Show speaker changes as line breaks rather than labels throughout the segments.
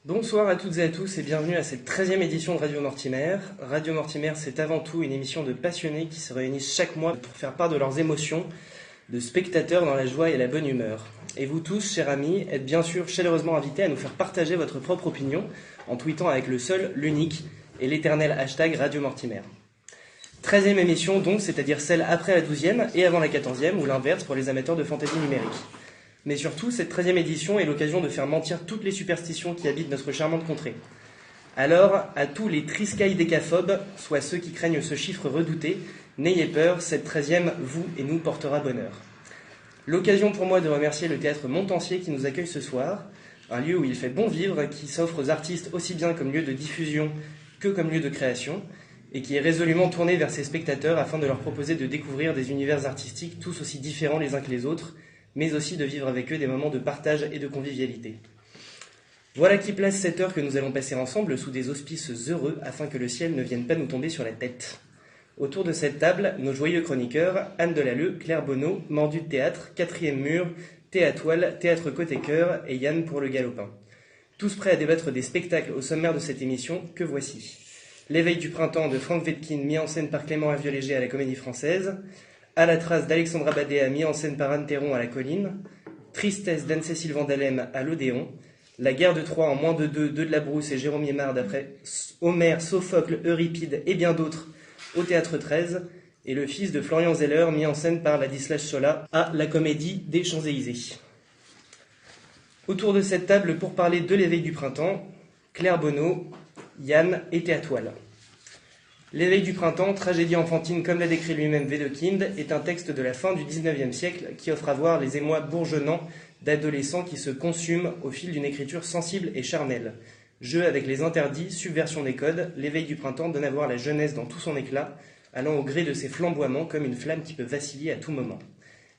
Bonsoir à toutes et à tous et bienvenue à cette 13e édition de Radio Mortimer. Radio Mortimer, c'est avant tout une émission de passionnés qui se réunissent chaque mois pour faire part de leurs émotions, de spectateurs dans la joie et la bonne humeur. Et vous tous, chers amis, êtes bien sûr chaleureusement invités à nous faire partager votre propre opinion en tweetant avec le seul, l'unique et l'éternel hashtag Radio Mortimer. 13e émission donc, c'est-à-dire celle après la 12e et avant la 14e, ou l'inverse pour les amateurs de fantaisie numérique. Mais surtout, cette 13e édition est l'occasion de faire mentir toutes les superstitions qui habitent notre charmante contrée. Alors, à tous les triscailles décaphobes, soit ceux qui craignent ce chiffre redouté, n'ayez peur, cette 13e, vous et nous, portera bonheur. L'occasion pour moi de remercier le théâtre Montancier qui nous accueille ce soir, un lieu où il fait bon vivre, qui s'offre aux artistes aussi bien comme lieu de diffusion que comme lieu de création, et qui est résolument tourné vers ses spectateurs afin de leur proposer de découvrir des univers artistiques tous aussi différents les uns que les autres, mais aussi de vivre avec eux des moments de partage et de convivialité. Voilà qui place cette heure que nous allons passer ensemble sous des auspices heureux afin que le ciel ne vienne pas nous tomber sur la tête. Autour de cette table, nos joyeux chroniqueurs, Anne Delalleux, Claire Bonneau, Mordu de Théâtre, Quatrième Mur, Théâtoile, Théâtre Côté Cœur et Yann pour le Galopin. Tous prêts à débattre des spectacles au sommaire de cette émission, que voici. L'éveil du printemps de Franck Wedekind, mis en scène par Clément Hervieux-Léger à la Comédie Française. À la trace d'Alexandra Badéa, mis en scène par Anne Théron à la Colline. Tristesse d'Anne-Cécile Vandalem à l'Odéon. La guerre de Troie en moins de deux de la Brousse et Jérôme Yémard d'après Homère, Sophocle, Euripide et bien d'autres au Théâtre 13. Et le fils de Florian Zeller, mis en scène par Ladislas Chola à la Comédie des Champs-Élysées. Autour de cette table pour parler de l'éveil du printemps, Claire Bonneau, Yann et Théâtoile. L'éveil du printemps, tragédie enfantine comme l'a décrit lui-même Wedekind, est un texte de la fin du XIXe siècle qui offre à voir les émois bourgeonnants d'adolescents qui se consument au fil d'une écriture sensible et charnelle. Jeu avec les interdits, subversion des codes, l'éveil du printemps donne à voir la jeunesse dans tout son éclat, allant au gré de ses flamboiements comme une flamme qui peut vaciller à tout moment.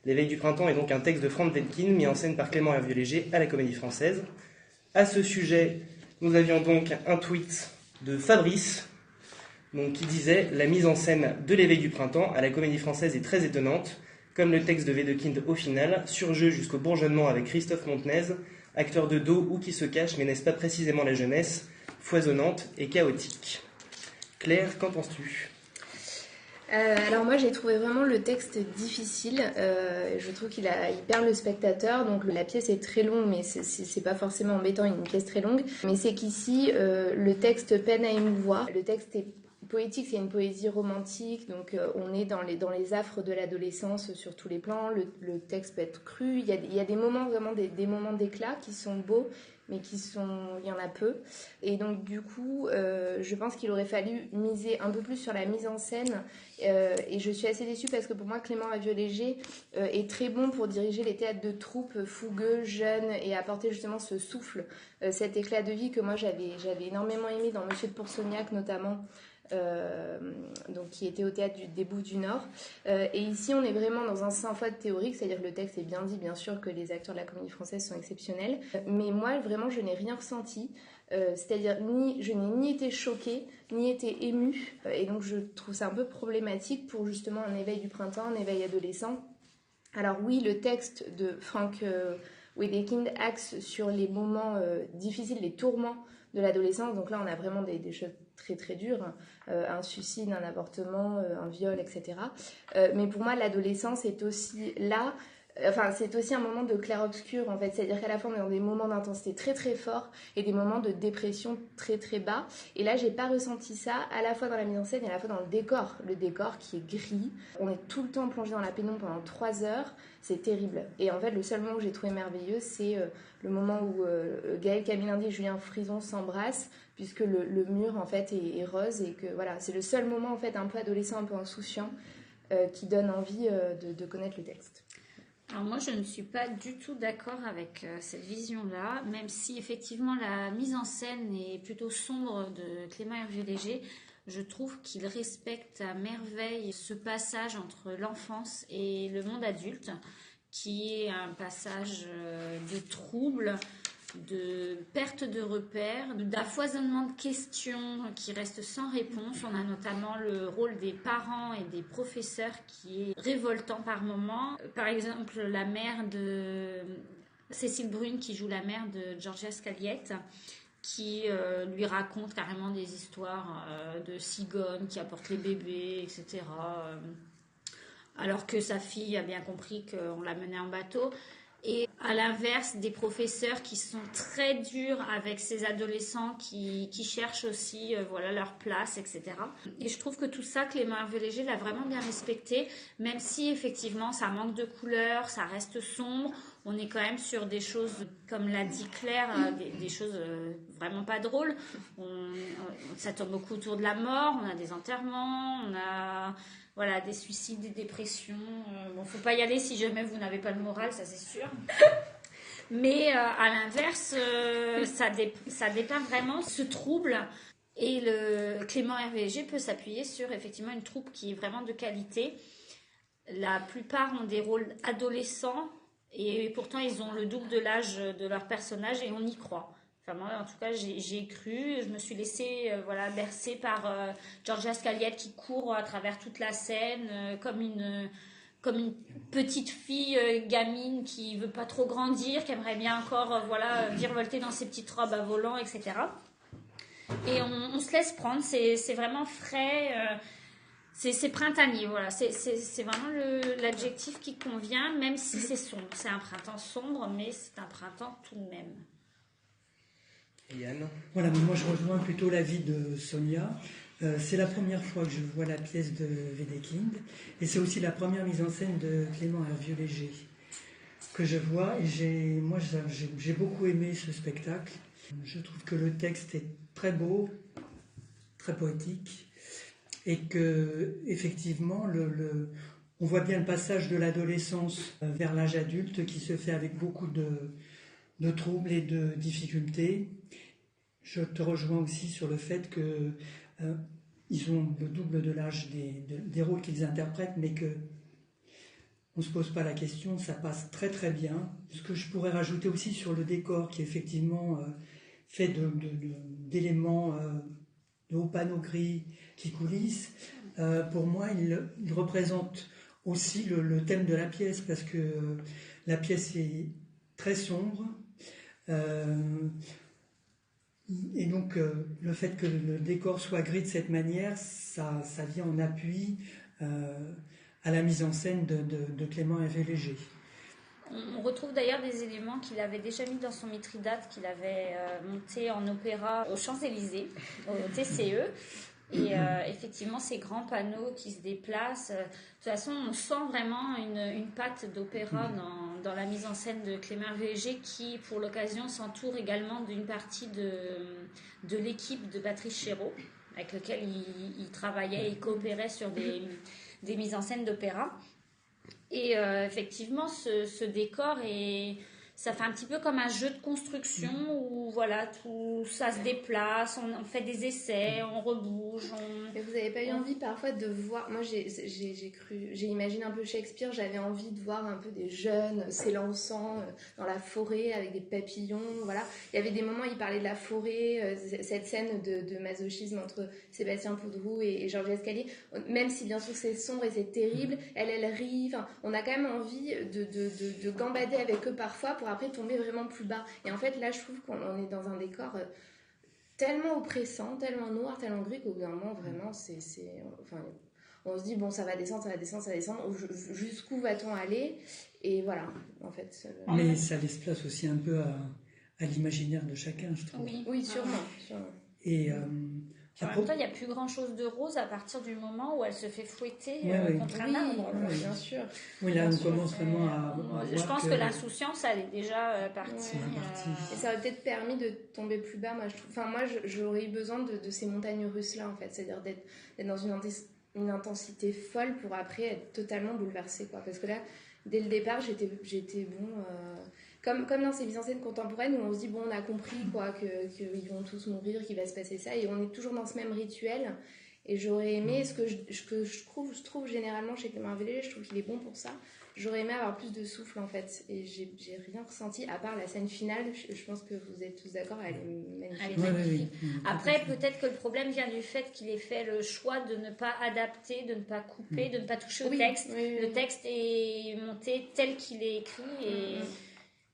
L'éveil du printemps est donc un texte de Franck Wedekind mis en scène par Clément Hervieux-Léger à la Comédie Française. À ce sujet, nous avions donc un tweet de Fabrice, qui disait « La mise en scène de l'éveil du printemps à la Comédie Française est très étonnante, comme le texte de Wedekind au final, surjeu jusqu'au bourgeonnement avec Christophe Montenez, acteur de dos ou qui se cache, mais n'est-ce pas précisément la jeunesse, foisonnante et chaotique ?» Claire, qu'en penses-tu ?
Alors moi j'ai trouvé vraiment le texte difficile, je trouve qu'il perd le spectateur, donc la pièce est très longue mais c'est pas forcément embêtant une pièce très longue, mais c'est qu'ici le texte peine à émouvoir, le texte est poétique, c'est une poésie romantique, donc on est dans les affres de l'adolescence sur tous les plans, le texte peut être cru, il y a des moments vraiment des moments d'éclat qui sont beaux, mais il y en a peu. Et donc du coup, je pense qu'il aurait fallu miser un peu plus sur la mise en scène. Et je suis assez déçue parce que pour moi, Clément Hervieux-Léger est très bon pour diriger les théâtres de troupe fougueux, jeunes, et apporter justement ce souffle, cet éclat de vie que moi j'avais énormément aimé dans Monsieur de Pourceaugnac notamment. Donc qui était au théâtre des Bouffes du Nord, et ici on est vraiment dans un sans faute théorique, c'est-à-dire que le texte est bien dit, bien sûr que les acteurs de la Comédie Française sont exceptionnels, mais moi vraiment je n'ai rien ressenti, c'est-à-dire je n'ai ni été choquée ni été émue, et donc je trouve ça un peu problématique pour justement un éveil du printemps, un éveil adolescent. Alors oui, le texte de Franck Wedekind axe sur les moments difficiles, les tourments de l'adolescence, donc là on a vraiment des choses très très dures, un suicide, un avortement, un viol, etc. Mais pour moi l'adolescence est aussi là, c'est aussi un moment de clair-obscur en fait, c'est-à-dire qu'à la fois on est dans des moments d'intensité très très forts et des moments de dépression très très bas, et là j'ai pas ressenti ça à la fois dans la mise en scène et à la fois dans le décor qui est gris, on est tout le temps plongé dans la pénombre pendant 3 heures, c'est terrible. Et en fait le seul moment que j'ai trouvé merveilleux c'est le moment où Gaël Camilindi et Julien Frison s'embrassent, puisque le mur en fait est rose, et que voilà, c'est le seul moment en fait un peu adolescent, un peu insouciant, qui donne envie de connaître le texte.
Alors moi, je ne suis pas du tout d'accord avec cette vision-là, même si effectivement la mise en scène est plutôt sombre de Clément Hervieux-Léger. Je trouve qu'il respecte à merveille ce passage entre l'enfance et le monde adulte, qui est un passage de trouble, de perte de repères, d'affoisonnement de questions qui restent sans réponse. On a notamment le rôle des parents et des professeurs qui est révoltant par moments. Par exemple, la mère de Cécile Brune qui joue la mère de Georgia Scaliette, qui lui raconte carrément des histoires de cigognes qui apportent les bébés, etc. Alors que sa fille a bien compris qu'on l'a menée en bateau. Et à l'inverse, des professeurs qui sont très durs avec ces adolescents qui cherchent aussi voilà, leur place, etc. Et je trouve que tout ça, Clément Hervé Léger l'a vraiment bien respecté, même si effectivement ça manque de couleurs, ça reste sombre. On est quand même sur des choses, comme l'a dit Claire, des choses vraiment pas drôles. Ça tourne beaucoup autour de la mort, on a des enterrements, on a... Voilà, des suicides, des dépressions. Bon, faut pas y aller si jamais vous n'avez pas le moral, ça c'est sûr. Mais à l'inverse, ça dépeint vraiment ce trouble. Et le Clément Hervé Léger peut s'appuyer sur effectivement une troupe qui est vraiment de qualité. La plupart ont des rôles adolescents et pourtant ils ont le double de l'âge de leur personnage et on y croit. Enfin, moi, en tout cas, j'ai cru. Je me suis laissée bercer par Georgia Scaliette qui court à travers toute la scène comme une petite fille gamine qui veut pas trop grandir, qui aimerait bien encore virevolter dans ses petites robes à volant, etc. Et on se laisse prendre. C'est vraiment frais. C'est printanier, voilà. C'est vraiment l'adjectif qui convient, même si c'est sombre. C'est un printemps sombre, mais c'est un printemps tout de même.
Et Yann?
Voilà, mais moi je rejoins plutôt l'avis de Sonia. C'est la première fois que je vois la pièce de Wedekind et c'est aussi la première mise en scène de Clément Hervé Léger que je vois et j'ai beaucoup aimé ce spectacle. Je trouve que le texte est très beau, très poétique et que effectivement on voit bien le passage de l'adolescence vers l'âge adulte qui se fait avec beaucoup de troubles et de difficultés. Je te rejoins aussi sur le fait que ils ont le double de l'âge des rôles qu'ils interprètent, mais que on se pose pas la question, ça passe très très bien. Ce que je pourrais rajouter aussi sur le décor, qui est effectivement fait d'éléments de hauts panneaux gris qui coulissent, pour moi, il représente aussi le thème de la pièce, parce que la pièce est très sombre. Et donc le fait que le décor soit gris de cette manière, ça vient en appui à la mise en scène de Clément Hervé Léger.
On retrouve d'ailleurs des éléments qu'il avait déjà mis dans son Mithridate, qu'il avait monté en opéra aux Champs-Élysées, au TCE. Et effectivement, ces grands panneaux qui se déplacent. De toute façon, on sent vraiment une patte d'opéra dans la mise en scène de Clément Hervé Léger, qui, pour l'occasion, s'entoure également d'une partie de l'équipe de Patrice Chéreau, avec lequel il travaillait, il coopérait sur des mises en scène d'opéra. Et effectivement, ce décor ça fait un petit peu comme un jeu de construction où voilà, tout ça se déplace, on fait des essais, on rebouge.
Mais vous n'avez pas eu envie parfois de voir... Moi, j'ai imaginé un peu Shakespeare, j'avais envie de voir un peu des jeunes s'élançant dans la forêt avec des papillons, voilà. Il y avait des moments où il parlait de la forêt, cette scène de masochisme entre Sébastien Poudroux et Georges Escalier, même si bien sûr c'est sombre et c'est terrible, elle rit, enfin, on a quand même envie de gambader avec eux parfois pour après tomber vraiment plus bas. Et en fait, là, je trouve qu'on est dans un décor tellement oppressant, tellement noir, tellement gris qu'au bout d'un moment, vraiment, enfin, on se dit, bon, ça va descendre, ça va descendre, ça va descendre. Jusqu'où va-t-on aller? Et voilà, en fait.
Mais ça laisse place aussi un peu à l'imaginaire de chacun, je trouve.
Oui, sûrement.
Et
en même temps, il n'y a plus grand-chose de rose à partir du moment où elle se fait fouetter contre un arbre.
Oui, bien sûr.
Oui, là, on commence vraiment à...
Je pense que l'insouciance, elle est déjà partie.
Et ça aurait peut-être permis de tomber plus bas, moi, je trouve. Enfin, moi, j'aurais eu besoin de ces montagnes russes-là, en fait. C'est-à-dire d'être dans une intensité folle pour après être totalement bouleversée, quoi. Parce que là, dès le départ, j'étais bon... Comme dans ces mises en scène contemporaines où on se dit, bon, on a compris quoi, qu'ils vont tous mourir, qu'il va se passer ça, et on est toujours dans ce même rituel. Et j'aurais aimé, ce que je trouve généralement chez Clément Hervé Léger, je trouve qu'il est bon pour ça, j'aurais aimé avoir plus de souffle en fait. Et j'ai rien ressenti, à part la scène finale, je pense que vous êtes tous d'accord, elle est magnifique.
Après, peut-être que le problème vient du fait qu'il ait fait le choix de ne pas adapter, de ne pas couper, de ne pas toucher au texte. Le texte est monté tel qu'il est écrit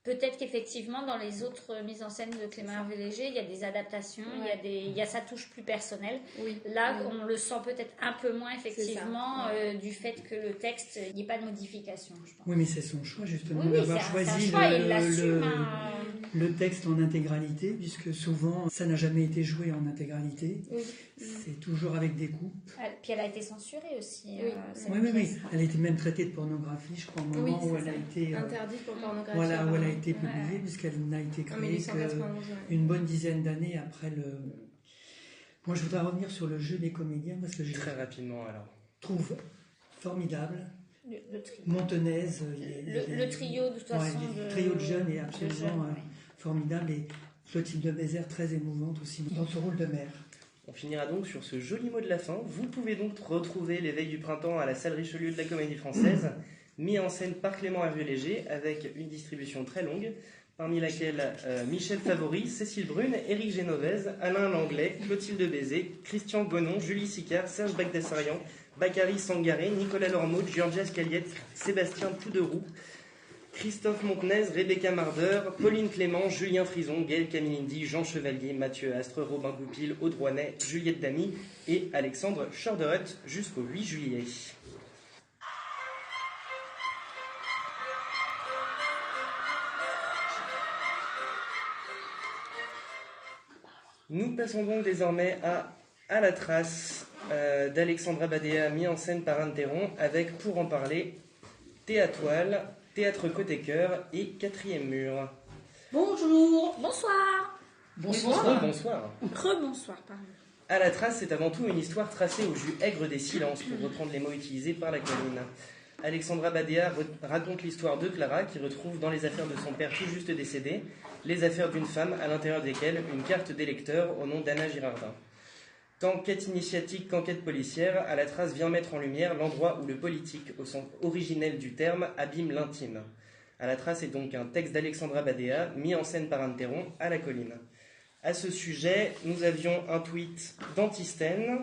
Peut-être qu'effectivement, dans les autres mises en scène de Clément Hervé Léger, il y a des adaptations, il y a sa touche plus personnelle.
Oui.
Là, on le sent peut-être un peu moins, effectivement, du fait que le texte, il n'y ait pas de modification, je pense.
Oui, mais c'est son choix, justement,
Oui,
d'avoir choisi le texte en intégralité, puisque souvent, ça n'a jamais été joué en intégralité.
Oui.
C'est toujours avec des coupes.
Puis elle a été censurée aussi.
Oui. Elle a été même traitée de pornographie, je crois, au moment où elle a été...
interdite pour pornographie.
Voilà, où elle a été publiée, puisqu'elle n'a été créée qu'une bonne dizaine d'années après le... Moi, je voudrais revenir sur le jeu des comédiens, parce que je
Très rapidement, alors.
trouve formidable.
Le trio.
Montenaise,
le trio, de toute façon.
Le trio de jeunes est absolument formidable, et Clotilde de Bézère, très émouvante aussi, dans ce rôle de mère.
On finira donc sur ce joli mot de la fin. Vous pouvez donc retrouver l'éveil du printemps à la salle Richelieu de la Comédie Française, mis en scène par Clément Hervé Léger, avec une distribution très longue, parmi laquelle Michel Favori, Cécile Brune, Éric Génovèse, Alain Langlais, Clotilde Bézé, Christian Gonon, Julie Sicard, Serge Bagdasarian, Bakary Sangaré, Nicolas Lormeau, Georgia Scaliette, Sébastien Pouderoux, Christophe Montenez, Rebecca Mardeur, Pauline Clément, Julien Frison, Gaël Camilindi, Jean Chevalier, Mathieu Astre, Robin Goupil, Aude Rouanet, Juliette Damy et Alexandre Schorderut jusqu'au 8 juillet. Nous passons donc désormais à la trace d'Alexandra Badea, mis en scène par Anne Théron, avec, pour en parler, Théâtoile, Théâtre Côté Cœur et Quatrième Mur.
Bonjour. Bonsoir.
Bonsoir.
Rebonsoir, pardon.
À la trace, c'est avant tout une histoire tracée au jus aigre des silences, pour reprendre les mots utilisés par la colline. Alexandra Badea raconte l'histoire de Clara, qui retrouve dans les affaires de son père tout juste décédé, les affaires d'une femme à l'intérieur desquelles une carte d'électeur au nom d'Anna Girardin. Tant quête initiatique qu'enquête policière, à la trace vient mettre en lumière l'endroit où le politique, au sens originel du terme, abîme l'intime. À la trace est donc un texte d'Alexandra Badea, mis en scène par Anne Théron, à la colline. À ce sujet, nous avions un tweet d'Antistène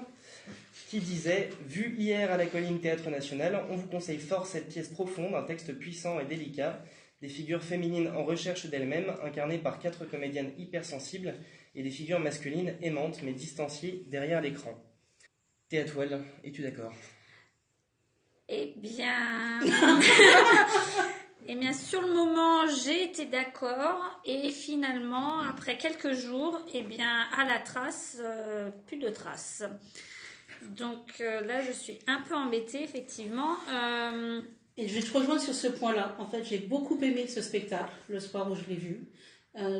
qui disait « Vu hier à la colline Théâtre National, on vous conseille fort cette pièce profonde, un texte puissant et délicat, des figures féminines en recherche d'elles-mêmes, incarnées par 4 comédiennes hypersensibles, et des figures masculines aimantes mais distanciées derrière l'écran. » Théâtoile, es-tu d'accord ?
Eh bien, sur le moment, j'ai été d'accord, et finalement, après quelques jours, à la trace, plus de traces. Donc là, je suis un peu embêtée, effectivement.
Et je vais te rejoindre sur ce point-là. En fait, j'ai beaucoup aimé ce spectacle le soir où je l'ai vu.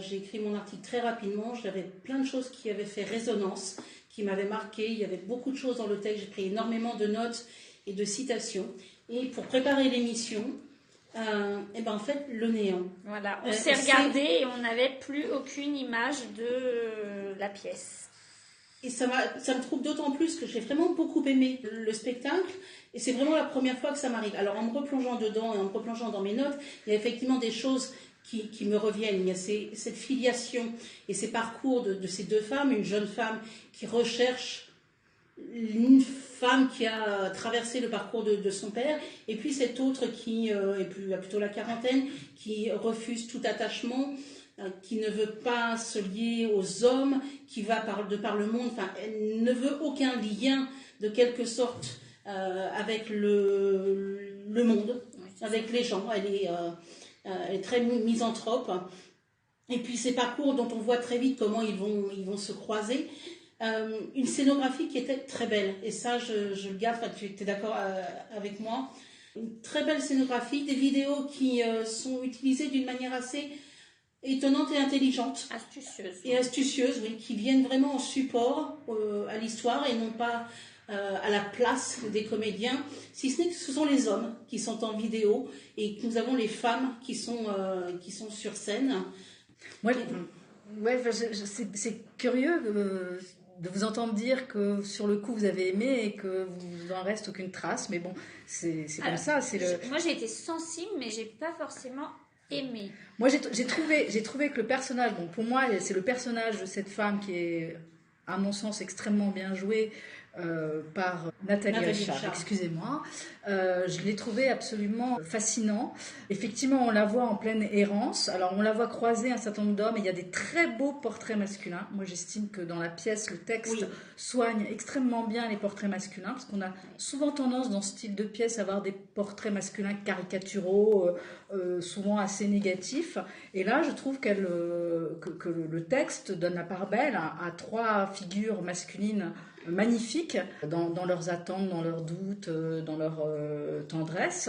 J'ai écrit mon article très rapidement. J'avais plein de choses qui avaient fait résonance, qui m'avaient marqué. Il y avait beaucoup de choses dans le texte. J'ai pris énormément de notes et de citations. Et pour préparer l'émission, en fait, le néant.
Voilà, on s'est regardé et on n'avait plus aucune image de la pièce.
Et ça me trouble d'autant plus que j'ai vraiment beaucoup aimé le spectacle. Et c'est vraiment la première fois que ça m'arrive. Alors, en me replongeant dedans et en me replongeant dans mes notes, il y a effectivement des choses qui me reviennent. Il y a cette filiation et ces parcours de ces deux femmes. Une jeune femme qui recherche une femme qui a traversé le parcours de son père. Et puis cette autre qui a plutôt la quarantaine, qui refuse tout attachement, qui ne veut pas se lier aux hommes, qui va de par le monde. Enfin, elle ne veut aucun lien de quelque sorte avec le monde, avec les gens. Elle est très misanthrope. Et puis ces parcours dont on voit très vite comment ils vont se croiser. Une scénographie qui était très belle. Et ça, je le garde, tu es d'accord avec moi. Une très belle scénographie, des vidéos qui sont utilisées d'une manière assez étonnante et intelligente. Astucieuse, oui, qui viennent vraiment en support à l'histoire et non pas à la place des comédiens, si ce n'est que ce sont les hommes qui sont en vidéo et que nous avons les femmes qui sont sur scène.
C'est curieux de vous entendre dire que sur le coup vous avez aimé et que vous en reste aucune trace, mais bon, c'est comme ça.
Moi j'ai été sensible, mais j'ai pas forcément aimé.
Moi j'ai trouvé que le personnage, bon pour moi c'est le personnage de cette femme qui est à mon sens extrêmement bien joué, par Nathalie Richard,
Richard.
Excusez-moi. Je l'ai trouvé absolument fascinant. Effectivement, on la voit en pleine errance. Alors, on la voit croiser un certain nombre d'hommes et il y a des très beaux portraits masculins. Moi, j'estime que dans la pièce, le texte soigne extrêmement bien les portraits masculins parce qu'on a souvent tendance dans ce style de pièce à avoir des portraits masculins caricaturaux, souvent assez négatifs. Et là, je trouve que le texte donne la part belle à trois figures masculines magnifiques dans leurs attentes, dans leurs doutes, dans leur tendresse.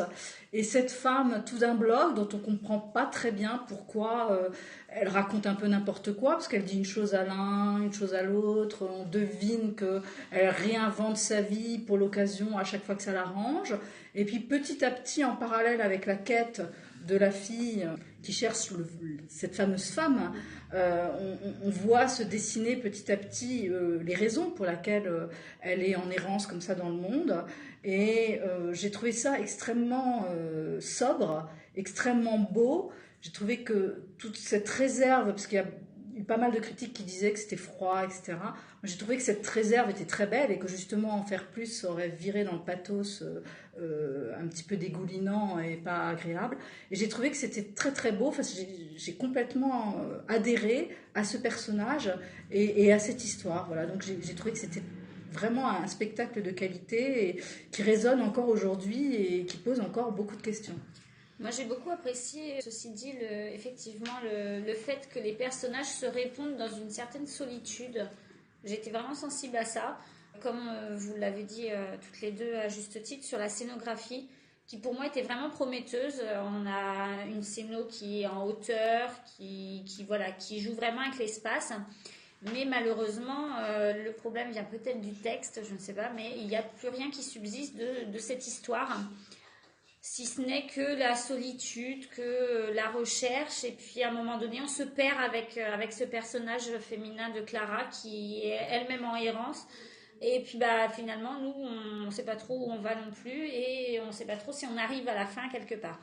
Et cette femme tout d'un bloc dont on ne comprend pas très bien pourquoi elle raconte un peu n'importe quoi, parce qu'elle dit une chose à l'un, une chose à l'autre, on devine qu'elle réinvente sa vie pour l'occasion à chaque fois que ça l'arrange. Et puis petit à petit, en parallèle avec la quête de la fille qui cherche cette fameuse femme, on voit se dessiner petit à petit les raisons pour lesquelles elle est en errance comme ça dans le monde. Et j'ai trouvé ça extrêmement sobre, extrêmement beau. J'ai trouvé que toute cette réserve, parce qu'il y a eu pas mal de critiques qui disaient que c'était froid, etc. Moi, j'ai trouvé que cette réserve était très belle et que justement en faire plus aurait viré dans le pathos un petit peu dégoulinant et pas agréable. Et j'ai trouvé que c'était très très beau. Enfin, j'ai complètement adhéré à ce personnage et à cette histoire. Voilà. Donc j'ai trouvé que c'était vraiment un spectacle de qualité et qui résonne encore aujourd'hui et qui pose encore beaucoup de questions.
Moi, j'ai beaucoup apprécié, ceci dit, effectivement, le fait que les personnages se répondent dans une certaine solitude. J'étais vraiment sensible à ça. Comme vous l'avez dit toutes les deux à juste titre, sur la scénographie, qui pour moi était vraiment prometteuse. On a une scéno qui est en hauteur, qui joue vraiment avec l'espace. Mais malheureusement, le problème vient peut-être du texte, je ne sais pas, mais il n'y a plus rien qui subsiste de cette histoire. Si ce n'est que la solitude, que la recherche, et puis à un moment donné, on se perd avec ce personnage féminin de Clara qui est elle-même en errance. Et puis finalement, nous, on ne sait pas trop où on va non plus, et on ne sait pas trop si on arrive à la fin quelque part.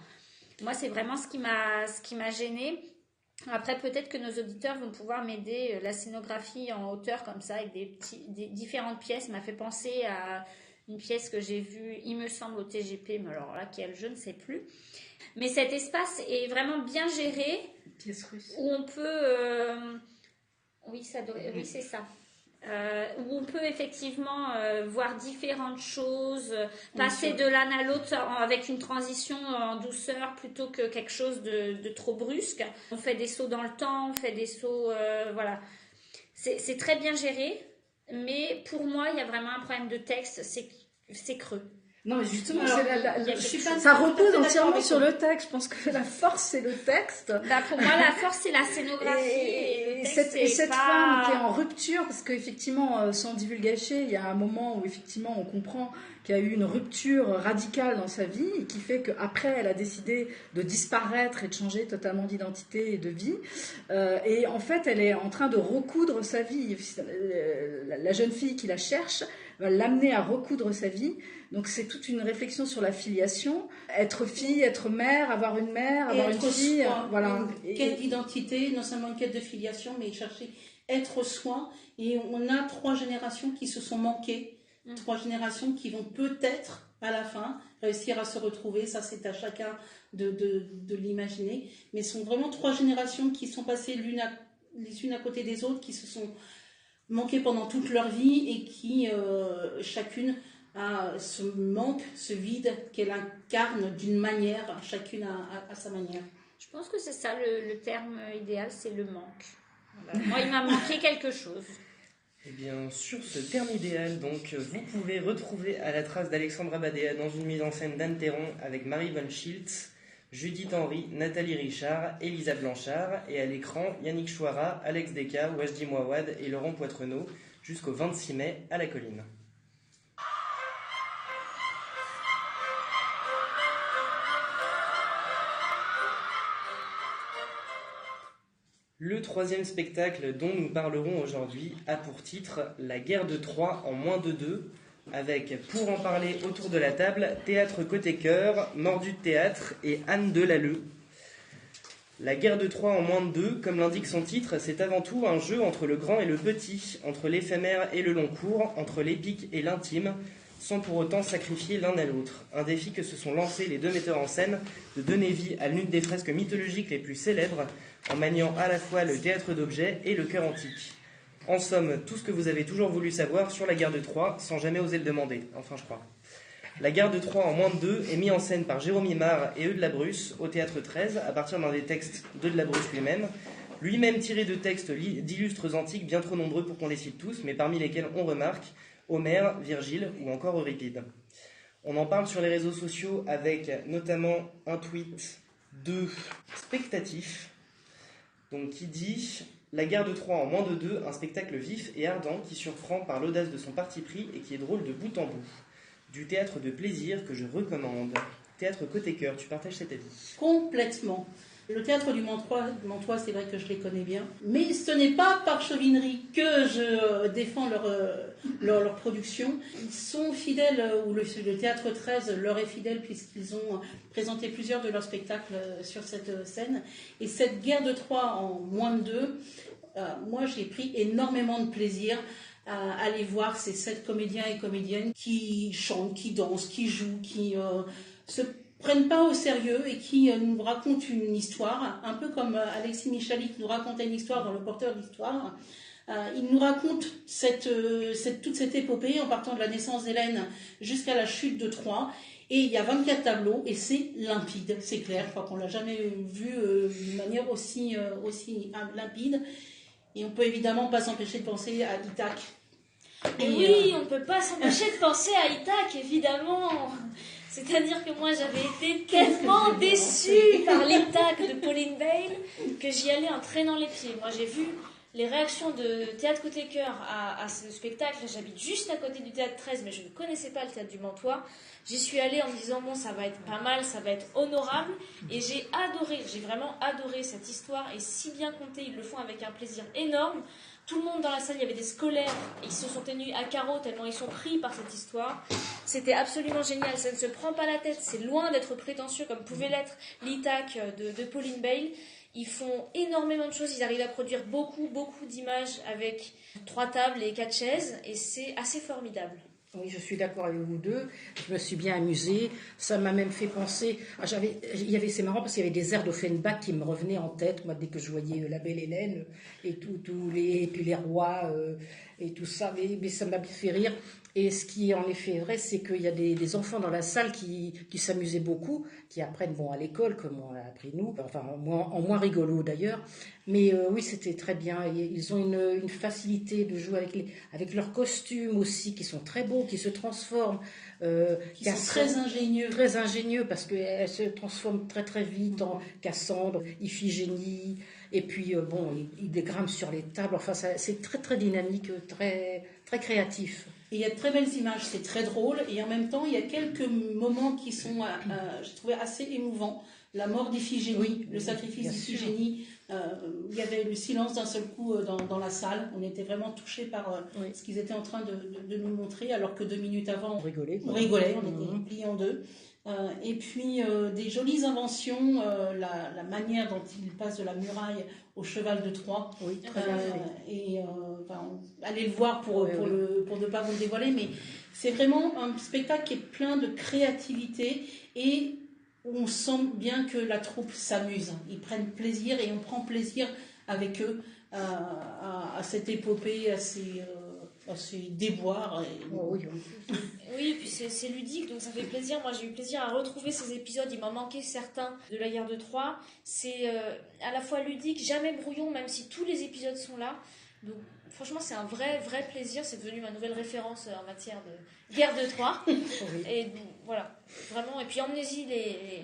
Moi, c'est vraiment ce qui m'a gênée. Après, peut-être que nos auditeurs vont pouvoir m'aider. La scénographie en hauteur comme ça, avec des différentes pièces, m'a fait penser à une pièce que j'ai vue, il me semble, au TGP, mais alors là, quelle, je ne sais plus. Mais cet espace est vraiment bien géré.
Pièce russe.
Où on peut... Oui, c'est ça. Où on peut effectivement voir différentes choses, passer de l'un à l'autre avec une transition en douceur plutôt que quelque chose de trop brusque. On fait des sauts dans le temps, on fait des sauts... voilà. C'est très bien géré. Mais pour moi, il y a vraiment un problème de texte, c'est creux.
Non, mais justement,
alors,
ça repose entièrement sur le texte. Je pense que la force, c'est le texte.
Pour moi, la force, c'est la scénographie.
Et cette femme qui est en rupture, parce qu'effectivement, sans divulgacher, il y a un moment où effectivement on comprend qu'il y a eu une rupture radicale dans sa vie et qui fait qu'après, elle a décidé de disparaître et de changer totalement d'identité et de vie. Et en fait, elle est en train de recoudre sa vie. La jeune fille qui la cherche va l'amener à recoudre sa vie. Donc c'est toute une réflexion sur la filiation, être fille, être mère, avoir une fille,
voilà. Une quête d'identité, non seulement une quête de filiation, mais chercher être soi. Et on a 3 générations qui se sont manquées, 3 générations qui vont peut-être à la fin réussir à se retrouver. Ça, c'est à chacun de l'imaginer. Mais ce sont vraiment 3 générations qui sont passées les unes à côté des autres, qui se sont manquées pendant toute leur vie et qui chacune à ce manque, ce vide qu'elle incarne d'une manière, chacune à sa manière.
Je pense que c'est ça le terme idéal, c'est le manque. Voilà. Moi, il m'a manqué quelque chose.
Eh bien, sur ce terme idéal, donc, vous pouvez retrouver à la trace d'Alexandra Badea dans une mise en scène d'Anne Théron avec Marie von Schiltz, Judith Henry, Nathalie Richard, Elisa Blanchard, et à l'écran Yannick Chouara, Alex Desca, Wajdi Mouawad et Laurent Poitrenaud jusqu'au 26 mai à la Colline. Le 3e spectacle dont nous parlerons aujourd'hui a pour titre La guerre de Troie en moins de 2, avec, pour en parler autour de la table, Théâtre Côté Cœur, Mordu de Théâtre et Anne Delalleux. La guerre de Troie en moins de 2, comme l'indique son titre, c'est avant tout un jeu entre le grand et le petit, entre l'éphémère et le long cours, entre l'épique et l'intime, sans pour autant sacrifier l'un à l'autre. Un défi que se sont lancés les deux metteurs en scène de donner vie à l'une des fresques mythologiques les plus célèbres, en maniant à la fois le théâtre d'objets et le chœur antique. En somme, tout ce que vous avez toujours voulu savoir sur la guerre de Troie, sans jamais oser le demander, enfin je crois. La guerre de Troie en moins de 2 est mise en scène par Jérôme Imard et Eudes Labrusse au Théâtre 13, à partir d'un des textes d'Eudes Labrusse lui-même tiré de textes d'illustres antiques bien trop nombreux pour qu'on les cite tous, mais parmi lesquels on remarque Homère, Virgile ou encore Euripide. On en parle sur les réseaux sociaux avec notamment un tweet de Spectatif, donc qui dit « La guerre de Troie en moins de 2, un spectacle vif et ardent qui surprend par l'audace de son parti pris et qui est drôle de bout en bout. Du théâtre de plaisir que je recommande. » Théâtre côté cœur, tu partages cet avis?
Complètement. Le théâtre du Mantois, c'est vrai que je les connais bien. Mais ce n'est pas par chauvinerie que je défends leur production. Ils sont fidèles, ou le Théâtre 13 leur est fidèle, puisqu'ils ont présenté plusieurs de leurs spectacles sur cette scène. Et cette guerre de Troie en moins de 2, moi j'ai pris énormément de plaisir à aller voir ces 7 comédiens et comédiennes qui chantent, qui dansent, qui jouent, qui se prennent pas au sérieux et qui nous racontent une histoire, un peu comme Alexis Michalik nous racontait une histoire dans Le Porteur d'Histoire. Il nous raconte toute cette épopée en partant de la naissance d'Hélène jusqu'à la chute de Troie. Et il y a 24 tableaux et c'est limpide, c'est clair. Je crois qu'on l'a jamais vu d'une manière aussi limpide. Et on peut évidemment pas s'empêcher de penser à Ithaque.
Et oui, on ne peut pas s'empêcher de penser à Ithaque, évidemment. C'est-à-dire que moi, j'avais été tellement déçue par l'Ithaque de Pauline Bale que j'y allais en traînant les pieds. Moi, j'ai vu les réactions de Théâtre Côté Cœur à ce spectacle. J'habite juste à côté du Théâtre 13, mais je ne connaissais pas le Théâtre du Mantois. J'y suis allée en me disant, bon, ça va être pas mal, ça va être honorable. Et j'ai vraiment adoré cette histoire. Et si bien contée, ils le font avec un plaisir énorme. Tout le monde dans la salle, il y avait des scolaires, ils se sont tenus à carreau tellement ils sont pris par cette histoire. C'était absolument génial, ça ne se prend pas la tête, c'est loin d'être prétentieux comme pouvait l'être l'Ithaque de Pauline Bale. Ils font énormément de choses, ils arrivent à produire beaucoup d'images avec 3 tables et 4 chaises et c'est assez formidable.
Oui, je suis d'accord avec vous deux. Je me suis bien amusée. Ça m'a même fait penser. C'est marrant parce qu'il y avait des airs d'Offenbach qui me revenaient en tête. Moi, dès que je voyais La Belle Hélène et puis les rois et tout ça, mais ça m'a fait rire. Et ce qui est en effet vrai, c'est qu'il y a des enfants dans la salle qui s'amusaient beaucoup, qui apprennent à l'école, comme on l'a appris nous, enfin en moins rigolo d'ailleurs. Mais oui, c'était très bien. Et ils ont une facilité de jouer avec leurs costumes aussi, qui sont très beaux, qui se transforment.
Qui sont très ingénieux.
Très ingénieux, parce qu'elles se transforment très très vite en Cassandre, Iphigénie. Et puis, ils dégrimpent sur les tables. Enfin, c'est très très dynamique, très, très créatif.
Et il y a de très belles images, c'est très drôle. Et en même temps, il y a quelques moments qui sont, je trouvais, assez émouvants. La mort d'Iphigénie, le sacrifice d'Iphigénie. Il y avait le silence d'un seul coup dans la salle. On était vraiment touchés par ce qu'ils étaient en train de nous montrer, alors que 2 minutes avant, on rigolait, on était pliés en deux. Et puis des jolies inventions, la manière dont il passe de la muraille au cheval de Troie.
Oui, très bien fait.
Et allez le voir pour ne pas vous le dévoiler, mais c'est vraiment un spectacle qui est plein de créativité et où on sent bien que la troupe s'amuse. Ils prennent plaisir et on prend plaisir avec eux à cette épopée, à ces déboires.
Oui, et puis c'est ludique, donc ça fait plaisir. Moi, j'ai eu plaisir à retrouver ces épisodes. Il m'en manquait certains de la guerre de Troie. C'est à la fois ludique, jamais brouillon, même si tous les épisodes sont là. Donc, franchement, c'est un vrai plaisir. C'est devenu ma nouvelle référence en matière de guerre de Troie. Et voilà, vraiment. Et puis, emmenez-y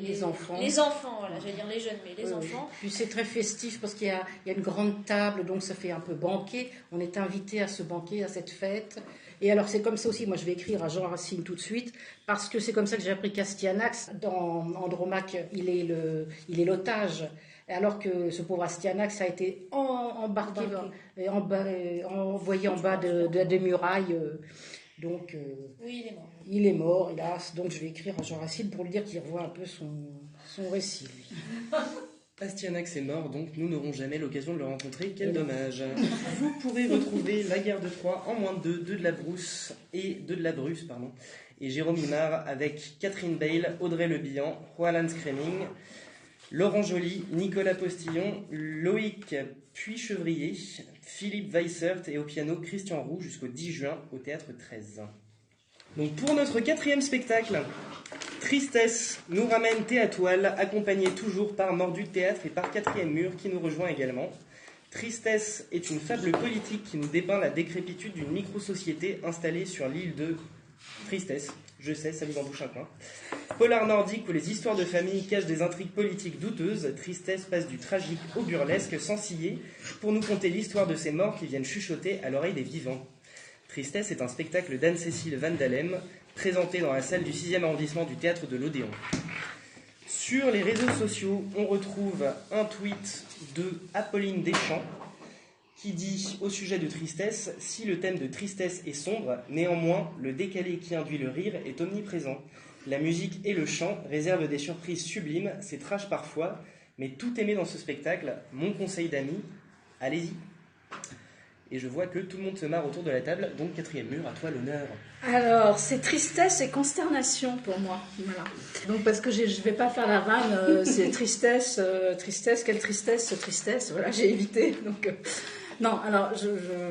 les enfants.
Les enfants, voilà, j'allais dire les jeunes, mais les enfants.
Puis c'est très festif parce qu'il y a une grande table, donc ça fait un peu banquet. On est invité à ce banquet, à cette fête. Et alors, c'est comme ça aussi. Moi, je vais écrire à Jean Racine tout de suite parce que c'est comme ça que j'ai appris qu'Astyanax, dans Andromaque, il est l'otage. Alors que ce pauvre Astyanax a été envoyé en bas des murailles. Donc,
oui, il est mort.
Il est mort, hélas. Donc, je vais écrire à Jean Racine pour lui dire qu'il revoit un peu son récit.
Astyanax est mort, donc nous n'aurons jamais l'occasion de le rencontrer. Quel dommage. Vous pourrez retrouver La Guerre de Troie en moins de 2 de la Brousse et 2 de la Bruce, pardon. Et Jérôme Imard avec Catherine Bale, Audrey Le Bihan, Roland Screaming, Laurent Joly, Nicolas Postillon, Loïc Puy-Chevrier, Philippe Weissert et au piano Christian Roux jusqu'au 10 juin au Théâtre 13. Donc pour notre 4e spectacle, Tristesse nous ramène Théâtoile, accompagné toujours par Mordu Théâtre et par 4e Mur qui nous rejoint également. Tristesse est une fable politique qui nous dépeint la décrépitude d'une micro-société installée sur l'île de Tristesse. Je sais, ça vous en bouche un coin. Polar nordique où les histoires de famille cachent des intrigues politiques douteuses, Tristesse passe du tragique au burlesque sans ciller pour nous conter l'histoire de ces morts qui viennent chuchoter à l'oreille des vivants. Tristesse est un spectacle d'Anne-Cécile Van Dalem, présenté dans la salle du 6e arrondissement du théâtre de l'Odéon. Sur les réseaux sociaux, on retrouve un tweet de Apolline Deschamps qui dit au sujet de Tristesse: si le thème de Tristesse est sombre, néanmoins le décalé qui induit le rire est omniprésent. La musique et le chant réservent des surprises sublimes, c'est trash parfois, mais tout aimé dans ce spectacle. Mon conseil d'amis, allez-y. Et je vois que tout le monde se marre autour de la table, donc 4e Mur, à toi l'honneur.
Alors, c'est tristesse et consternation pour moi. Voilà. Donc, parce que je ne vais pas faire la vanne, c'est tristesse, quelle tristesse, tristesse. Voilà, j'ai évité. Donc, non, alors,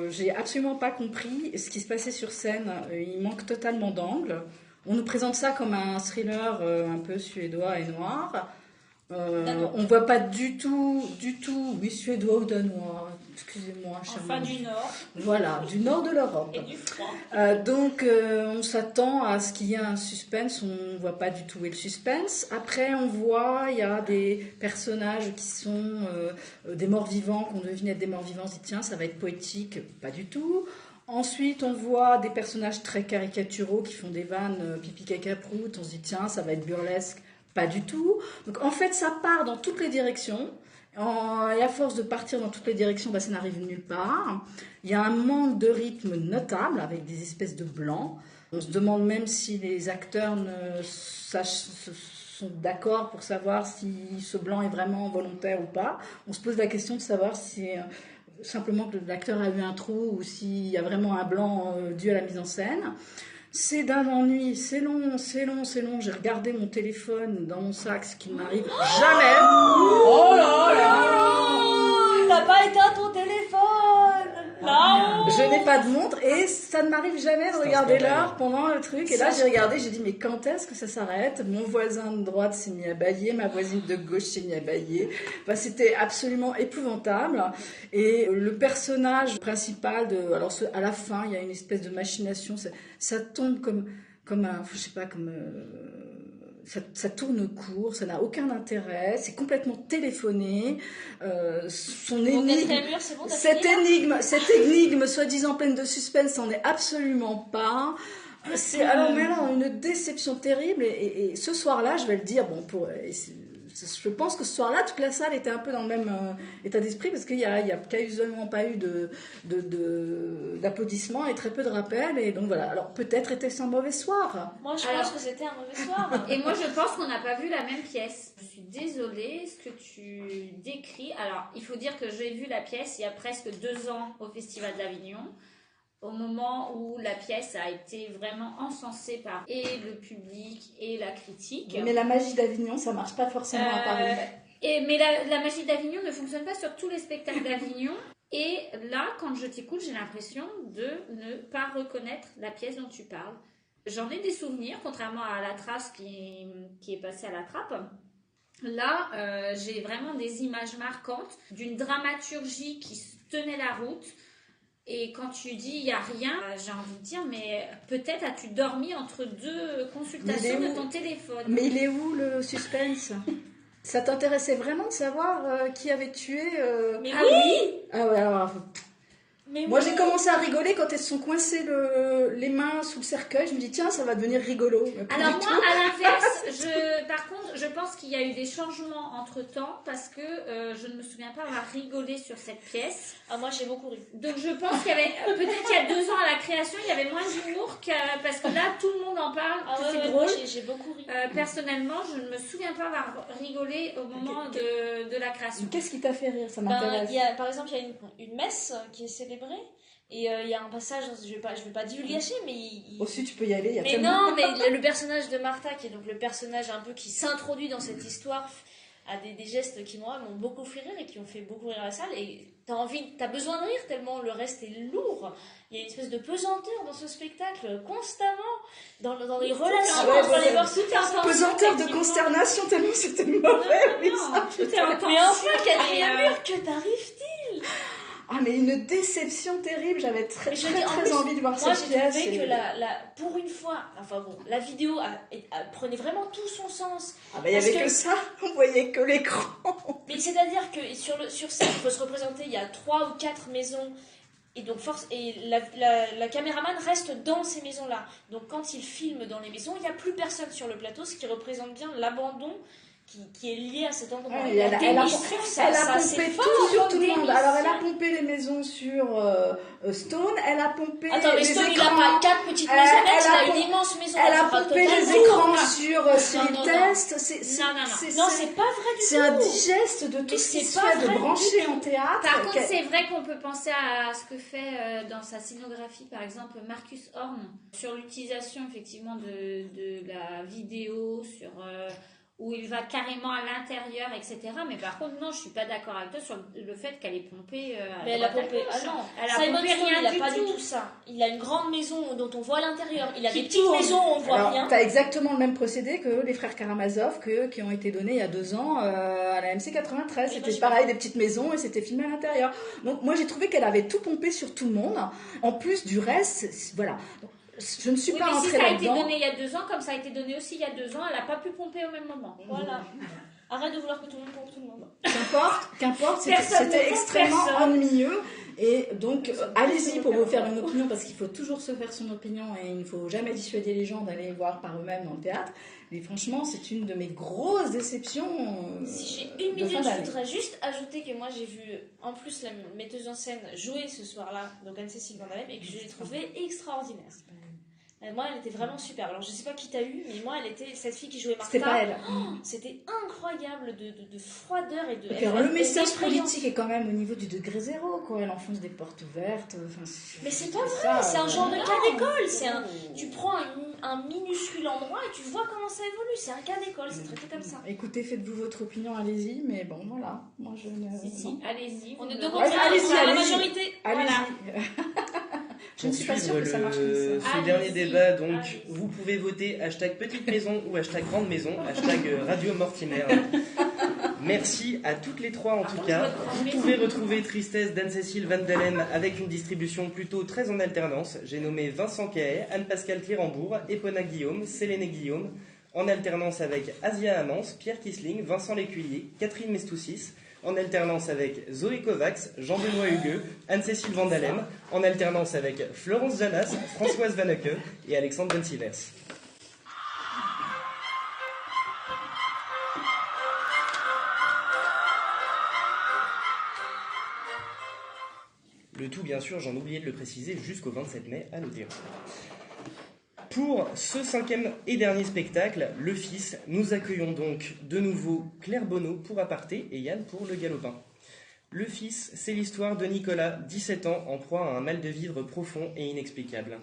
j'ai absolument pas compris ce qui se passait sur scène. Il manque totalement d'angle. On nous présente ça comme un thriller un peu suédois et noir. On voit pas du tout, oui, suédois ou danois, excusez-moi.
Enfin du Nord.
Voilà, du nord de l'Europe.
Et du froid.
Donc on s'attend à ce qu'il y ait un suspense, on voit pas du tout où est le suspense. Après on voit, il y a des personnages qui sont des morts vivants, qu'on devine être des morts vivants, on se dit tiens ça va être poétique, pas du tout. Ensuite, on voit des personnages très caricaturaux qui font des vannes pipi caca prout, on se dit tiens ça va être burlesque. Pas du tout. Donc en fait, ça part dans toutes les directions. Et à force de partir dans toutes les directions, ça n'arrive nulle part. Il y a un manque de rythme notable avec des espèces de blancs. On se demande même si les acteurs sont d'accord pour savoir si ce blanc est vraiment volontaire ou pas. On se pose la question de savoir si simplement que l'acteur a eu un trou ou s'il y a vraiment un blanc dû à la mise en scène. C'est d'un ennui, c'est long. J'ai regardé mon téléphone dans mon sac, ce qui ne m'arrive jamais.
Oh là là! T'as pas éteint ton téléphone! Non!
Je n'ai pas de montre et ça ne m'arrive jamais de regarder l'heure pendant le truc. Et là, j'ai regardé, j'ai dit, mais quand est-ce que ça s'arrête? Mon voisin de droite s'est mis à bâiller, ma voisine de gauche s'est mis à bâiller. Enfin, c'était absolument épouvantable. Et le personnage principal, à la fin, il y a une espèce de machination. Ça tombe comme un, je sais pas, ça tourne court, ça n'a aucun intérêt, c'est complètement téléphoné. Cette énigme, soi-disant pleine de suspense, n'en est absolument pas. C'est alors mais là une déception terrible. Et ce soir-là, je vais le dire, je pense que ce soir-là, toute la salle était un peu dans le même état d'esprit parce qu'il y a quasiment pas eu d'applaudissements et très peu de rappels. Et donc voilà. Alors peut-être était-ce un mauvais soir.
Moi, je pense que c'était un mauvais soir.
Et moi, je pense qu'on n'a pas vu la même pièce. Je suis désolée, ce que tu décris. Alors, il faut dire que j'ai vu la pièce il y a presque 2 ans au Festival d'Avignon, au moment où la pièce a été vraiment encensée par et le public et la critique.
Mais la magie d'Avignon, ça marche pas forcément à Paris.
Mais la magie d'Avignon ne fonctionne pas sur tous les spectacles d'Avignon. Et là, quand je t'écoute, j'ai l'impression de ne pas reconnaître la pièce dont tu parles. J'en ai des souvenirs, contrairement à La Trace qui est passée à la trappe. Là, j'ai vraiment des images marquantes d'une dramaturgie qui tenait la route. Et quand tu dis il n'y a rien, j'ai envie de dire, mais peut-être as-tu dormi entre 2 consultations de ton téléphone.
Mais il est où le suspense? Ça t'intéressait vraiment de savoir qui avait tué
Mais oui.
Ah ouais, alors...
Mais
Moi,
oui.
j'ai commencé à rigoler quand elles se sont coincées les mains sous le cercueil. Je me dis, tiens, ça va devenir rigolo. Mais pas
Alors
du
moi,
tout.
à l'inverse, par contre, je pense qu'il y a eu des changements entre-temps parce que je ne me souviens pas avoir rigolé sur cette pièce.
Ah, moi, j'ai beaucoup ri.
Donc je pense qu'il y avait, peut-être qu'il y a 2 ans à la création, il y avait moins d'humour parce que là, tout le monde en parle,
Ah
que
ouais,
c'est
ouais,
drôle.
moi, j'ai beaucoup ri.
Personnellement, je ne me souviens pas avoir rigolé au moment de la création.
Qu'est-ce qui t'a fait rire? Ça
Ben,
m'intéresse.
par exemple, il y a une messe qui est célébrée. Et il y a un passage, je vais pas divulgacher, mais
Aussi, tu peux y aller. Il y a
mais
tellement...
non, mais le personnage de Martha, qui est donc le personnage un peu qui s'introduit dans cette histoire, a des gestes qui moi m'ont beaucoup fait rire et qui ont fait beaucoup rire la salle. Et t'as besoin de rire tellement le reste est lourd. Il y a une espèce de pesanteur dans ce spectacle constamment dans les relations
ouais,
entre
ouais,
les morceaux. Tout est entendu.
Pesanteur de consternation tellement c'était mauvais. Mais ça...
Tout est entendu.
Mais enfin, Catherine Mur, que t'arrive-t-il?
Ah, mais une déception terrible. J'avais très,
Mais je
très,
dis, en
très
plus,
envie de voir
moi,
cette
j'ai
pièce.
trouvé
et-
que pour une fois, enfin bon, la vidéo prenait vraiment tout son sens.
Ah, bah, il y
Parce
avait que ça. On voyait que l'écran.
Mais c'est-à-dire que sur scène, il faut se représenter, il y a 3 ou 4 maisons. Et donc la caméraman reste dans ces maisons-là. Donc quand il filme dans les maisons, il n'y a plus personne sur le plateau, ce qui représente bien l'abandon qui est lié à cet endroit.
Ouais,
Et
elle a pompé tout sur tout le monde. Alors, elle a pompé les maisons sur Stone, elle a pompé
Attends, mais
les
Stone, il
écrans.
n'a pas 4 petites
Elle
maisonnettes,
a
il a
pom-
une immense maison.
Elle a
ça va
pompé
totalement.
les écrans
Non,
sur Cyril
non.
Test.
Non, c'est pas vrai du tout.
C'est un digeste de tout
Mais
ce qui
c'est
se
pas
fait de
vrai
brancher
du tout.
en théâtre.
Par contre, c'est vrai qu'on peut penser à ce que fait dans sa scénographie, par exemple, Marcus Horn, sur l'utilisation effectivement de la vidéo, sur où il va carrément à l'intérieur, etc. Mais par contre, non, je suis pas d'accord avec toi sur le fait qu'elle est pompée.
Mais elle a
droite à
pompé.
gauche.
Ah non,
Elle a
Simon
pompé
Stone,
rien
il a
du
pas
tout.
du tout ça. Il a une grande maison dont on voit l'intérieur. Il a
Qui
des petites
tourne.
maisons où on ne voit
Alors,
rien.
t'as exactement le même procédé que les frères Karamazov qui ont été donnés il y a 2 ans à la MC 93.
Et moi,
C'était
j'ai
pareil,
pas-
des petites maisons et c'était filmé à l'intérieur. Donc moi j'ai trouvé qu'elle avait tout pompé sur tout le monde. En plus du reste, voilà. Je ne suis
Oui,
pas
mais si
rentrée
ça a été
là-dedans.
donné il y a 2 ans, comme ça a été donné aussi il y a 2 ans, elle n'a pas pu pomper au même moment.
Voilà. Arrête de vouloir que tout le monde pompe tout le monde.
Qu'importe,
Personne ne
c'était
pompe
extrêmement
personne.
ennuyeux. Et donc, allez-y pour vous faire une opinion, parce qu'il faut toujours se faire son opinion et il ne faut jamais dissuader les gens d'aller voir par eux-mêmes dans le théâtre. Mais franchement, c'est une de mes grosses déceptions.
Si j'ai une
de fin
minute, je
d'année.
voudrais juste ajouter que moi j'ai vu en plus la metteuse en scène jouer ce soir-là, donc Anne-Cécile Van Dalem, et que je l'ai trouvée extraordinaire. Moi, elle était vraiment super. Alors, je sais pas qui t'a eu, mais moi, elle était cette fille qui jouait Martha.
C'était pas elle.
Oh, c'était incroyable de froideur et de.
Et puis, alors, le message
d'effrayance.
politique est quand même au niveau du degré zéro, quoi. Elle enfonce des portes ouvertes. Enfin,
Mais c'est pas vrai,
ça,
c'est un genre de
non.
cas d'école. Tu prends un minuscule endroit et tu vois comment ça évolue. C'est un cas d'école, c'est traité comme ça.
Écoutez, faites-vous votre opinion, allez-y. Mais bon, voilà. Moi, je ne.
Si, allez-y.
On est
vous
deux
me-
contre un,
allez-y,
on a la
allez-y.
majorité.
Allez-y.
Voilà.
Je ne suis pas sûre que ça marche comme ça.
Ce
Allez-y.
dernier débat, donc,
Allez-y.
vous pouvez voter hashtag petite maison ou hashtag grande maison, hashtag Radio Mortimer. Merci à toutes les trois en tout cas. Vous pouvez retrouver Tristesse d'Anne-Cécile Van Dalem avec une distribution plutôt très en alternance. J'ai nommé Vincent Cahet, Anne-Pascale Clérambourg, Epona Guillaume, Séléné Guillaume, en alternance avec Asia Amance, Pierre Kisling, Vincent Lécuyer, Catherine Mestoussis, en alternance avec Zoé Kovacs, Jean-Benoît Hugueux, Anne-Cécile Van Dalem, en alternance avec Florence Janas, Françoise Vannecke et Alexandre Bensivers. Le tout, bien sûr, j'en oubliais de le préciser, jusqu'au 27 mai à l'Odéon. Pour ce 5e et dernier spectacle, Le Fils, nous accueillons donc de nouveau Claire Bonneau pour Aparté et Yann pour Le Galopin. Le Fils, c'est l'histoire de Nicolas, 17 ans, en proie à un mal de vivre profond et inexplicable.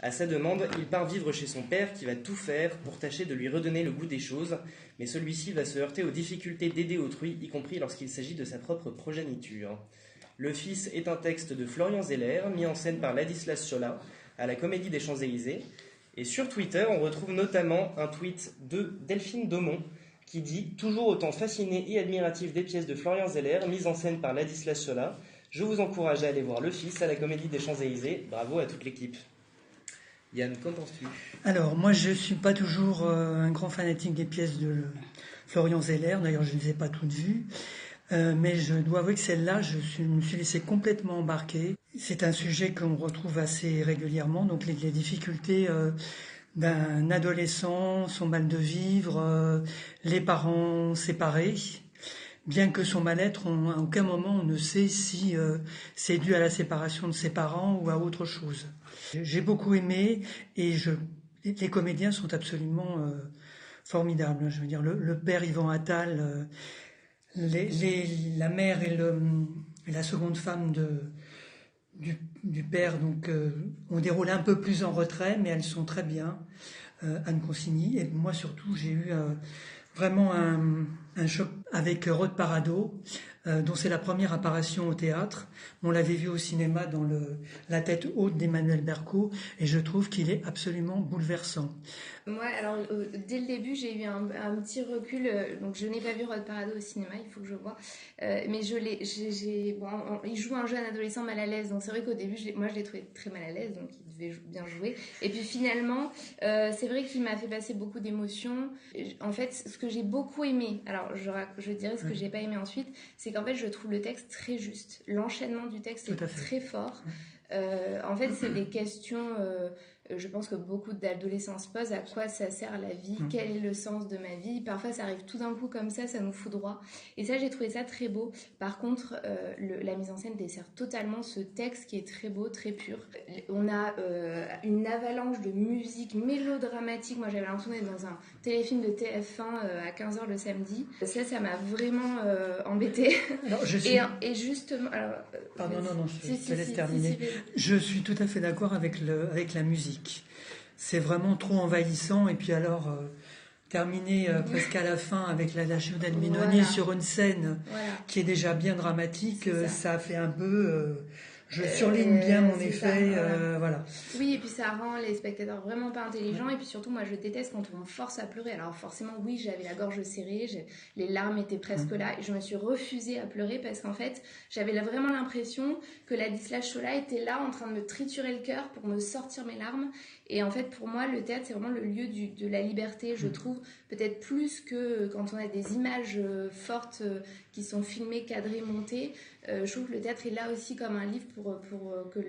À sa demande, il part vivre chez son père qui va tout faire pour tâcher de lui redonner le goût des choses, mais celui-ci va se heurter aux difficultés d'aider autrui, y compris lorsqu'il s'agit de sa propre progéniture. Le Fils est un texte de Florian Zeller, mis en scène par Ladislas Ciola, à la Comédie des Champs-Élysées. Et sur Twitter, on retrouve notamment un tweet de Delphine Daumont qui dit « Toujours autant fasciné et admiratif des pièces de Florian Zeller, mises en scène par Ladislas Ciola. Je vous encourage à aller voir Le Fils à la Comédie des Champs-Élysées. Bravo à toute l'équipe. » Yann, qu'en penses-tu ?
Alors, moi, je ne suis pas toujours un grand fanatique des pièces de Florian Zeller. D'ailleurs, je ne les ai pas toutes vues. Mais je dois avouer que celle-là, me suis laissé complètement embarquer. C'est un sujet qu'on retrouve assez régulièrement, donc les difficultés d'un adolescent, son mal de vivre, les parents séparés. Bien que son mal-être, à aucun moment on ne sait si c'est dû à la séparation de ses parents ou à autre chose. J'ai beaucoup aimé et les comédiens sont absolument formidables. Je veux dire, le père Yvan Attal, la mère et la seconde femme du père donc, ont des rôles un peu plus en retrait, mais elles sont très bien. Anne Consigny, et moi surtout j'ai eu vraiment un choc avec Rod Parado, dont c'est la première apparition au théâtre. On l'avait vu au cinéma dans La tête haute d'Emmanuel Berco, et je trouve qu'il est absolument bouleversant.
Moi, alors, dès le début, j'ai eu un petit recul. Donc, je n'ai pas vu Rod Parado au cinéma, il faut que je vois. Mais il joue un jeune adolescent mal à l'aise. Donc, c'est vrai qu'au début, moi, je l'ai trouvé très mal à l'aise. Donc, il devait bien jouer. Et puis, finalement, c'est vrai qu'il m'a fait passer beaucoup d'émotions. En fait, ce que j'ai beaucoup aimé, alors, je dirais ce que j'ai pas aimé ensuite, c'est qu'en fait, je trouve le texte très juste. L'enchaînement du texte est très fort. En fait, c'est des questions, je pense que beaucoup d'adolescents se posent, à quoi ça sert la vie, quel est le sens de ma vie. Parfois ça arrive tout d'un coup comme ça nous foudroie. Et ça, j'ai trouvé ça très beau. Par contre, la mise en scène dessert totalement ce texte qui est très beau, très pur. On a une avalanche de musique mélodramatique. Moi, j'avais l'impression d'être dans un téléfilm de TF1 à 15h le samedi. Ça m'a vraiment embêtée.
Alors,
et justement... Alors,
pardon, non, je te laisse terminer. Je suis tout à fait d'accord avec la musique. C'est vraiment trop envahissant. Et puis alors, terminer presque à la fin avec l'Adagio del Benoni sur une scène qui est déjà bien dramatique, ça fait un peu... je surligne bien mon effet, voilà.
Oui, et puis ça rend les spectateurs vraiment pas intelligents. Et puis surtout, moi, je déteste quand on me force à pleurer. Alors forcément, oui, j'avais la gorge serrée, les larmes étaient presque là. Et je me suis refusée à pleurer parce qu'en fait, j'avais vraiment l'impression que Ladislas Chola était là en train de me triturer le cœur pour me sortir mes larmes. Et en fait, pour moi, le théâtre, c'est vraiment le lieu de la liberté, je trouve, peut-être plus que quand on a des images fortes qui sont filmées, cadrées, montées. Je trouve que le théâtre est là aussi comme un livre pour que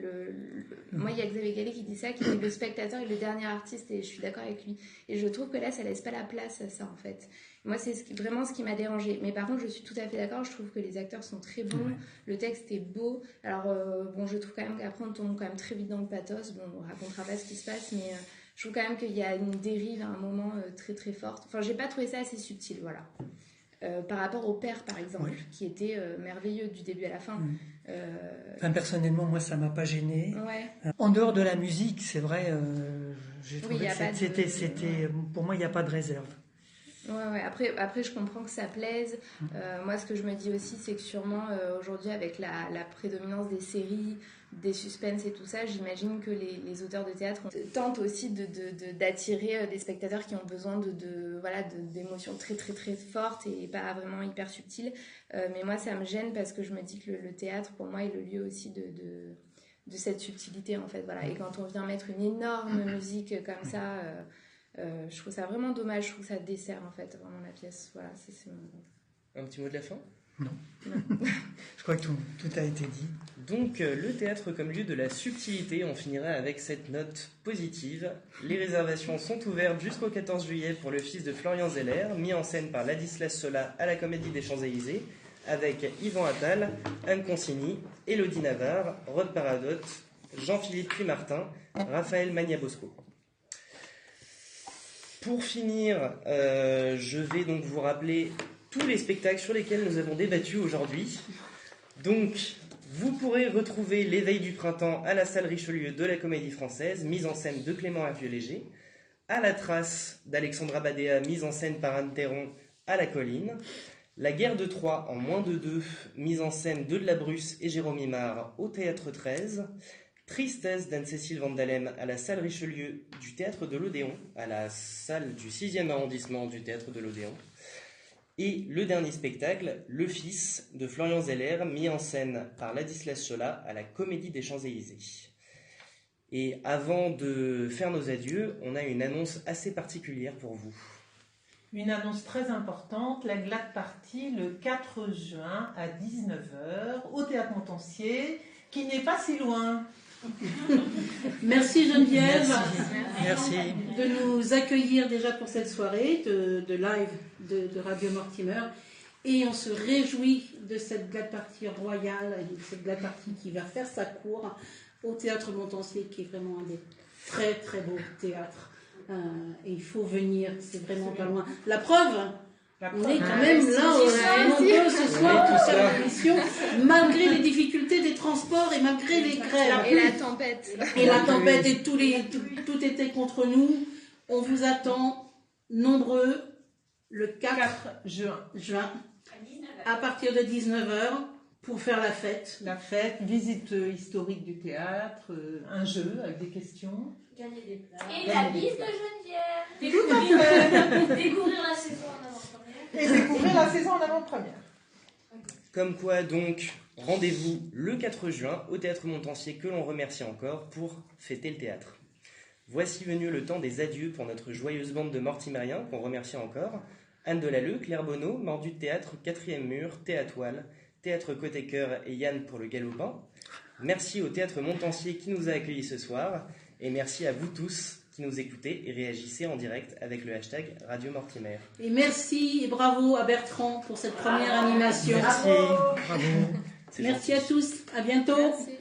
Moi, il y a Xavier Gallet qui dit ça, qui dit le spectateur est le dernier artiste, et je suis d'accord avec lui. Et je trouve que là, ça laisse pas la place à ça, en fait. Moi, c'est vraiment ce qui m'a dérangée. Mais par contre, je suis tout à fait d'accord, je trouve que les acteurs sont très bons, le texte est beau. Alors, je trouve quand même qu'après, on tombe quand même très vite dans le pathos. Bon, on racontera pas ce qui se passe, mais je trouve quand même qu'il y a une dérive à un moment très très forte. Enfin, j'ai pas trouvé ça assez subtil, voilà. Par rapport au père, par exemple, qui était merveilleux du début à la fin.
Personnellement, moi, ça m'a pas gêné. En dehors de la musique, c'est vrai, j'ai trouvé que pour moi, il n'y a pas de réserve.
Après, je comprends que ça plaise. Moi, ce que je me dis aussi, c'est que sûrement, aujourd'hui, avec la prédominance des séries, des suspens et tout ça, j'imagine que les auteurs de théâtre tentent aussi d'attirer des spectateurs qui ont besoin d'émotions très très très fortes et pas vraiment hyper subtiles. Mais moi, ça me gêne parce que je me dis que le théâtre, pour moi, est le lieu aussi de cette subtilité, en fait. Voilà. Et quand on vient mettre une énorme musique comme ça... je trouve ça vraiment dommage, je trouve que ça dessert en fait vraiment la pièce. Voilà, c'est
Un petit mot de la fin ?
Non. Je crois que tout a été dit.
Donc le théâtre comme lieu de la subtilité, on finirait avec cette note positive. Les réservations sont ouvertes jusqu'au 14 juillet pour Le Fils de Florian Zeller, mis en scène par Ladislas Chola à la Comédie des Champs-Élysées, avec Yvan Attal, Anne Consigny, Élodie Navarre, Rod Paradot, Jean-Philippe Puy-Martin, Raphaël Magna-Bosco. Pour finir, je vais donc vous rappeler tous les spectacles sur lesquels nous avons débattu aujourd'hui. Donc, vous pourrez retrouver L'éveil du printemps à la salle Richelieu de la Comédie Française, mise en scène de Clément Hervieux-Léger, À la trace d'Alexandra Badéa, mise en scène par Anne Théron à la Colline, La guerre de Troie en moins de 2, mise en scène de la Bruce et Jérôme Imard au Théâtre 13, Tristesse d'Anne-Cécile Vandalem à la salle Richelieu du Théâtre de l'Odéon, à la salle du 6e arrondissement du Théâtre de l'Odéon. Et le dernier spectacle, Le Fils de Florian Zeller, mis en scène par Ladislas Chola à la Comédie des Champs-Élysées. Et avant de faire nos adieux, on a une annonce assez particulière pour vous.
Une annonce très importante, la Glade Party le 4 juin à 19h au Théâtre Montansier, qui n'est pas si loin.
Merci Geneviève.
Merci.
De nous accueillir déjà pour cette soirée de live de Radio Mortimer. Et on se réjouit de cette Glade Party royale, cette Glade Party qui va faire sa cour au Théâtre Montansier, qui est vraiment un des très très beaux théâtres. Et il faut venir, c'est vraiment pas loin. La preuve, on est quand même là, on est nombreux ce soir pour faire l'émission, malgré les difficultés des transports et malgré les grèves.
Et la tempête.
Et la tempête et tout était contre nous. On vous attend nombreux le 4 juin à partir de 19h pour faire la fête.
La fête, visite historique du théâtre, un jeu avec des questions.
Gagner des places. Et la bise de Geneviève. Découvrir la saison en avant-première.
Et découvrir la saison en avant-première.
Comme quoi donc, rendez-vous le 4 juin au Théâtre Montansier, que l'on remercie encore pour fêter le théâtre. Voici venu le temps des adieux pour notre joyeuse bande de mortimériens qu'on remercie encore. Anne Delalleux, Claire Bonneau, Mordu de Théâtre, 4e Mur, Théâtoile, Théâtre Côté Cœur et Yann pour le galopin. Merci au Théâtre Montansier qui nous a accueillis ce soir. Et merci à vous tous qui nous écoutez et réagissez en direct avec le hashtag Radio Mortimer.
Et merci et bravo à Bertrand pour cette première animation.
Merci. Bravo.
Merci à tous. À bientôt.
Merci.